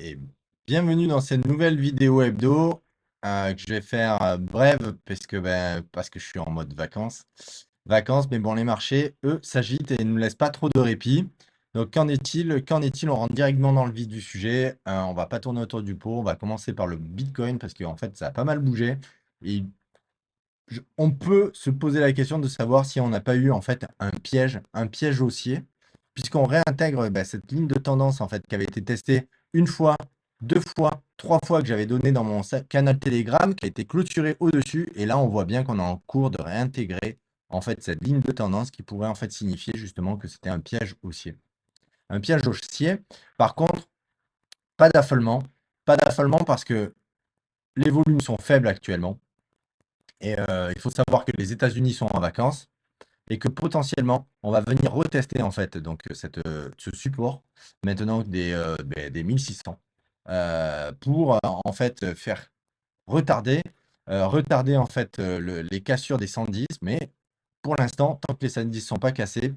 Et bienvenue dans cette nouvelle vidéo hebdo que je vais faire brève parce que je suis en mode vacances. Vacances, mais bon, les marchés, eux, s'agitent et ne nous laissent pas trop de répit. Donc, qu'en est-il? Qu'en est-il? On rentre directement dans le vif du sujet. On va pas tourner autour du pot. On va commencer par le Bitcoin parce qu'en fait, ça a pas mal bougé. Et on peut se poser la question de savoir si on n'a pas eu en fait un piège haussier, puisqu'on réintègre cette ligne de tendance en fait qui avait été testée une fois, deux fois, trois fois que j'avais donné dans mon canal Telegram, qui a été clôturé au-dessus, et là on voit bien qu'on est en cours de réintégrer en fait cette ligne de tendance qui pourrait en fait signifier justement que c'était un piège haussier. Un piège haussier, par contre, pas d'affolement, pas d'affolement parce que les volumes sont faibles actuellement. Et il faut savoir que les États-Unis sont en vacances et que potentiellement, on va venir retester en fait donc ce support maintenant des 1600 pour en fait faire retarder, retarder en fait les cassures des 110. Mais pour l'instant, tant que les 110 ne sont pas cassés,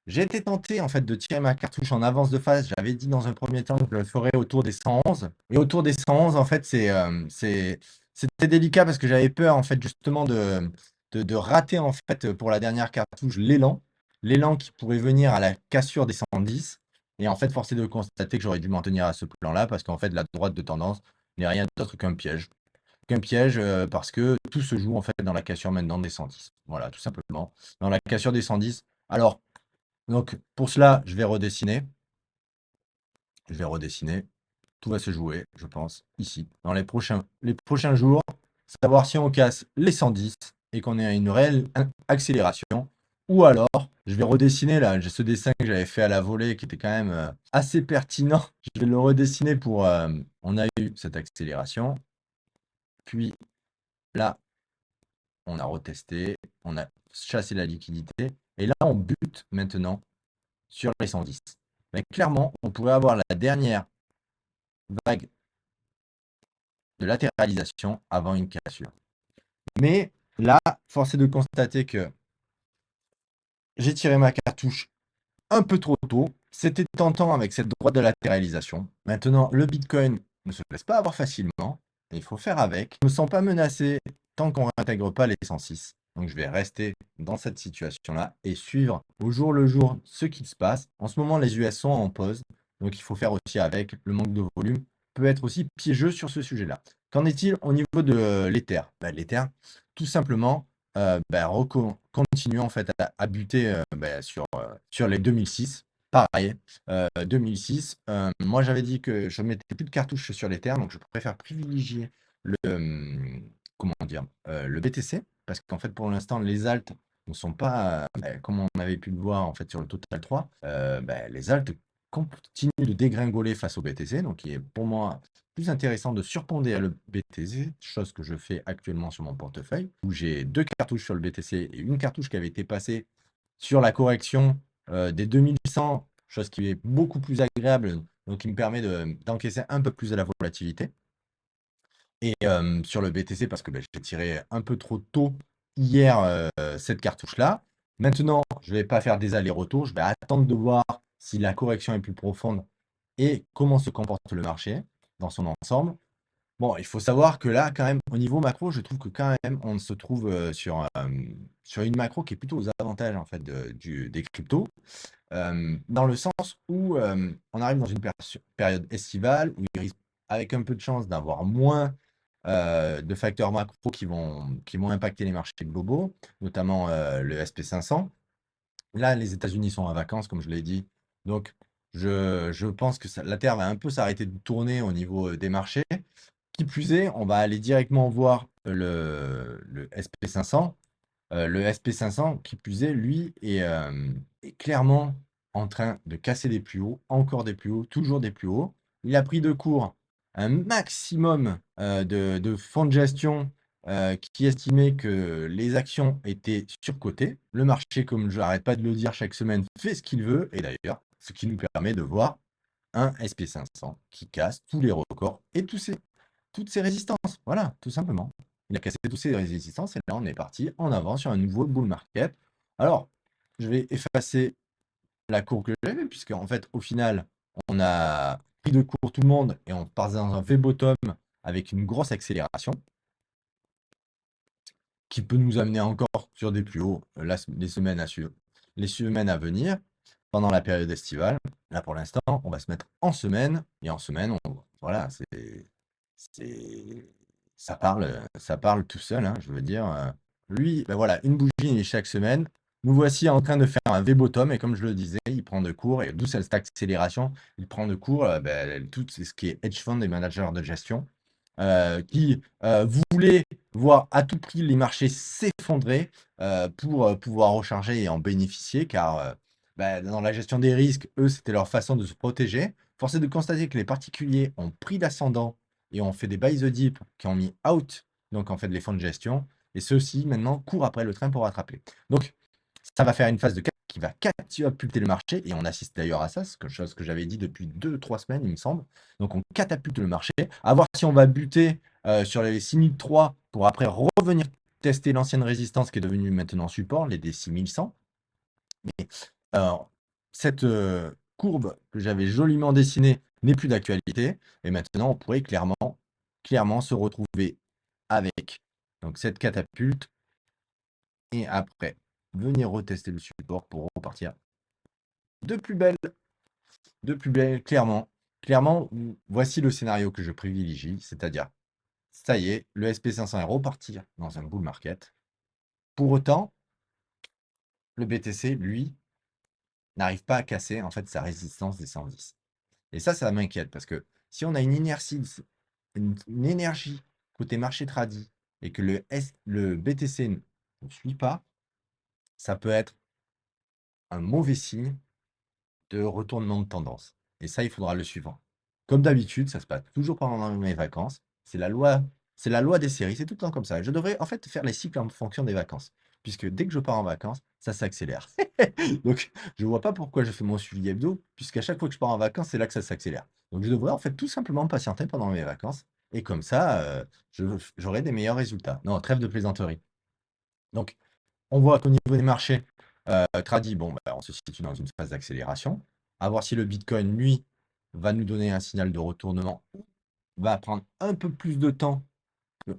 j'ai été tenté en fait de tirer ma cartouche en avance de phase. J'avais dit dans un premier temps que je le ferais autour des 111. Et autour des 111, en fait, c'était délicat parce que j'avais peur en fait justement de rater en fait pour la dernière cartouche l'élan. L'élan qui pourrait venir à la cassure des 110. Et en fait, force est de constater que j'aurais dû m'en tenir à ce plan-là parce qu'en fait, la droite de tendance n'est rien d'autre qu'un piège. Qu'un piège parce que tout se joue en fait dans la cassure maintenant des 110. Voilà, tout simplement. Dans la cassure des 110. Alors, donc, pour cela, je vais redessiner. Je vais redessiner. Tout va se jouer, je pense, ici, dans les prochains jours. Savoir si on casse les 110 et qu'on ait une réelle accélération. Ou alors, je vais redessiner là. J'ai ce dessin que j'avais fait à la volée qui était quand même assez pertinent. Je vais le redessiner pour. On a eu cette accélération. Puis là, on a retesté. On a chassé la liquidité. Et là, on bute maintenant sur les 110. Mais clairement, on pourrait avoir la dernière vague de latéralisation avant une cassure. Mais là, force est de constater que j'ai tiré ma cartouche un peu trop tôt. C'était tentant avec cette droite de latéralisation. Maintenant, le Bitcoin ne se laisse pas avoir facilement. Il faut faire avec. Je ne me sens pas menacé tant qu'on ne réintègre pas les 106. Donc je vais rester dans cette situation-là et suivre au jour le jour ce qui se passe. En ce moment, les US sont en pause. Donc il faut faire aussi avec. Le manque de volume peut être aussi piégeux sur ce sujet-là. Qu'en est-il au niveau de l'Ether? L'Ether, tout simplement, continue en fait à buter sur les 2006. Pareil, 2006. Moi, j'avais dit que je ne mettais plus de cartouches sur l'Ether, donc je préfère privilégier comment dire, le BTC, parce qu'en fait, pour l'instant, les alts ne sont pas, comme on avait pu le voir en fait sur le Total 3, les alts continuent de dégringoler face au BTC, donc il est pour moi plus intéressant de surponder le BTC, chose que je fais actuellement sur mon portefeuille, où j'ai deux cartouches sur le BTC et une cartouche qui avait été passée sur la correction des 2100, chose qui est beaucoup plus agréable, donc qui me permet d'encaisser un peu plus de la volatilité. Et sur le BTC, parce que j'ai tiré un peu trop tôt hier cette cartouche-là. Maintenant, je ne vais pas faire des allers-retours, je vais attendre de voir si la correction est plus profonde et comment se comporte le marché dans son ensemble. Bon, il faut savoir que là, quand même, au niveau macro, je trouve que quand même, on se trouve sur une macro qui est plutôt aux avantages en fait des cryptos, dans le sens où on arrive dans une période estivale où il risque, avec un peu de chance, d'avoir moins de facteurs macro qui vont impacter les marchés globaux, notamment le SP500. Là, les États-Unis sont en vacances, comme je l'ai dit. Donc, je pense que la Terre va un peu s'arrêter de tourner au niveau des marchés. Qui plus est, on va aller directement voir le SP500. Le SP500, qui plus est, lui, est clairement en train de casser des plus hauts, encore des plus hauts, toujours des plus hauts. Il a pris de court un maximum de fonds de gestion qui estimaient que les actions étaient surcotées. Le marché, comme je n'arrête pas de le dire chaque semaine, fait ce qu'il veut. Et d'ailleurs, ce qui nous permet de voir un SP500 qui casse tous les records et toutes ces résistances. Voilà, tout simplement. Il a cassé toutes ces résistances et là, on est parti en avant sur un nouveau bull market. Alors, je vais effacer la courbe que j'avais, puisque en fait, au final, on a pris de court tout le monde et on part dans un V-bottom avec une grosse accélération qui peut nous amener encore sur des plus hauts les semaines à venir pendant la période estivale. Là, pour l'instant, on va se mettre en semaine et en semaine, voilà, c'est, ça parle tout seul, hein, je veux dire. Lui, ben voilà, une bougie chaque semaine. Nous voici en train de faire un V-bottom et comme je le disais, il prend de court et d'où cette accélération, il prend de court tout ce qui est hedge fund et manager de gestion qui voulaient voir à tout prix les marchés s'effondrer pour pouvoir recharger et en bénéficier, car dans la gestion des risques, eux, c'était leur façon de se protéger. Force est de constater que les particuliers ont pris l'ascendant et ont fait des buy the dip qui ont mis out, donc en fait les fonds de gestion, et ceux-ci maintenant courent après le train pour rattraper. Donc ça va faire une phase de qui va catapulter le marché, et on assiste d'ailleurs à ça, c'est quelque chose que j'avais dit depuis 2 3 semaines, il me semble. Donc on catapulte le marché, à voir si on va buter sur les 6003 pour après revenir tester l'ancienne résistance qui est devenue maintenant support, les 6100. Mais cette courbe que j'avais joliment dessinée n'est plus d'actualité, et maintenant on pourrait clairement se retrouver avec donc cette catapulte et après venir retester le support pour repartir de plus belle, clairement. Clairement, voici le scénario que je privilégie, c'est-à-dire, ça y est, le SP500 est reparti dans un bull market. Pour autant, le BTC, lui, n'arrive pas à casser en fait sa résistance des 110. Et ça m'inquiète parce que si on a une inertie, une énergie côté marché tradi et que le BTC ne suit pas, ça peut être un mauvais signe de retournement de tendance. Et ça, il faudra le suivre. Comme d'habitude, ça se passe toujours pendant mes vacances. C'est la loi des séries, c'est tout le temps comme ça. Je devrais en fait faire les cycles en fonction des vacances, puisque dès que je pars en vacances, ça s'accélère. Donc, je ne vois pas pourquoi je fais mon suivi hebdo, puisqu'à chaque fois que je pars en vacances, c'est là que ça s'accélère. Donc, je devrais en fait tout simplement patienter pendant mes vacances, et comme ça, j'aurai des meilleurs résultats. Non, trêve de plaisanterie. Donc, on voit qu'au niveau des marchés, tradi, bon, on se situe dans une phase d'accélération. À voir si le Bitcoin, lui, va nous donner un signal de retournement, va prendre un peu plus de temps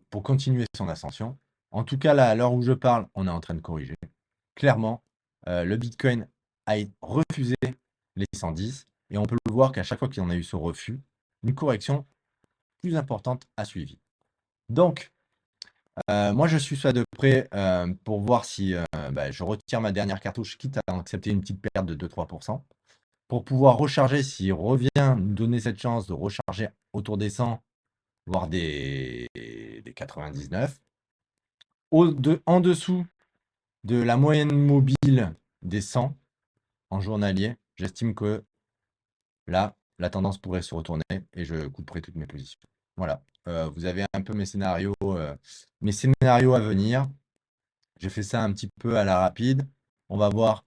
pour continuer son ascension. En tout cas, là, à l'heure où je parle, on est en train de corriger. Clairement, le Bitcoin a refusé les 110 et on peut le voir qu'à chaque fois qu'il y en a eu ce refus, une correction plus importante a suivi. Donc, moi, je suis ça de près pour voir si je retire ma dernière cartouche, quitte à accepter une petite perte de 2-3%, pour pouvoir recharger s'il revient nous donner cette chance de recharger autour des 100, voire des 99. En dessous de la moyenne mobile des 100 en journalier, j'estime que là, la tendance pourrait se retourner et je couperai toutes mes positions. Voilà. Vous avez un peu mes scénarios à venir. J'ai fait ça un petit peu à la rapide. On va voir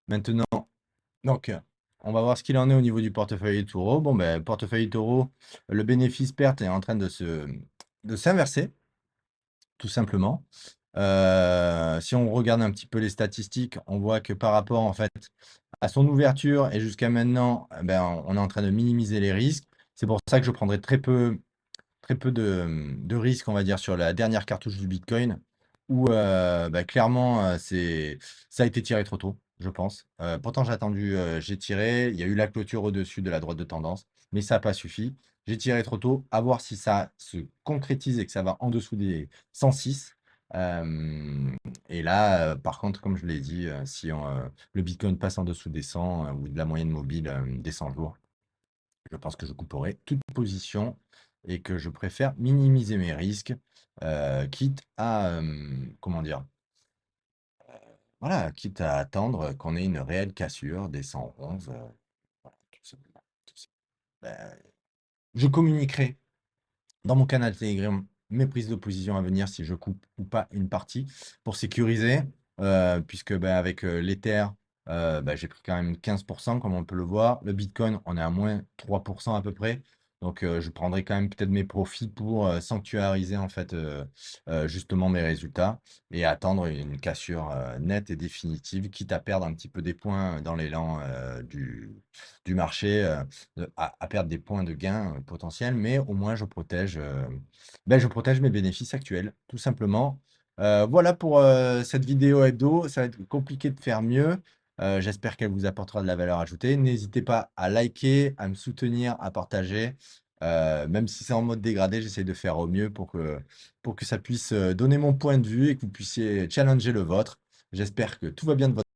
maintenant. Donc, on va voir ce qu'il en est au niveau du portefeuille taureau. Bon, portefeuille taureau, le bénéfice-perte est en train de s'inverser, tout simplement. Si on regarde un petit peu les statistiques, on voit que par rapport en fait à son ouverture et jusqu'à maintenant, on est en train de minimiser les risques. C'est pour ça que je prendrai très peu de risques, on va dire, sur la dernière cartouche du Bitcoin, où clairement, ça a été tiré trop tôt, je pense. Pourtant, j'ai tiré, il y a eu la clôture au-dessus de la droite de tendance, mais ça n'a pas suffi. J'ai tiré trop tôt, à voir si ça se concrétise et que ça va en dessous des 106. Et là, par contre, comme je l'ai dit, si le Bitcoin passe en dessous des 100 ou de la moyenne mobile des 100 jours, je pense que je couperai toute position et que je préfère minimiser mes risques, quitte à, comment dire? Voilà, quitte à attendre qu'on ait une réelle cassure des 111, voilà, tout simplement, tout sim je communiquerai dans mon canal Telegram mes prises de position à venir si je coupe ou pas une partie pour sécuriser, puisque, avec, l'Ether, j'ai pris quand même 15 comme on peut le voir. Le Bitcoin, on est à moins 3 à peu près. Donc, je prendrai quand même peut-être mes profits pour sanctuariser en fait justement mes résultats et attendre une cassure nette et définitive, quitte à perdre un petit peu des points dans l'élan du marché, à perdre des points de gain potentiels, mais au moins je protège mes bénéfices actuels, tout simplement. Voilà pour cette vidéo hebdo. Ça va être compliqué de faire mieux. J'espère qu'elle vous apportera de la valeur ajoutée. N'hésitez pas à liker, à me soutenir, à partager. Même si c'est en mode dégradé, j'essaie de faire au mieux pour que ça puisse donner mon point de vue et que vous puissiez challenger le vôtre. J'espère que tout va bien de votre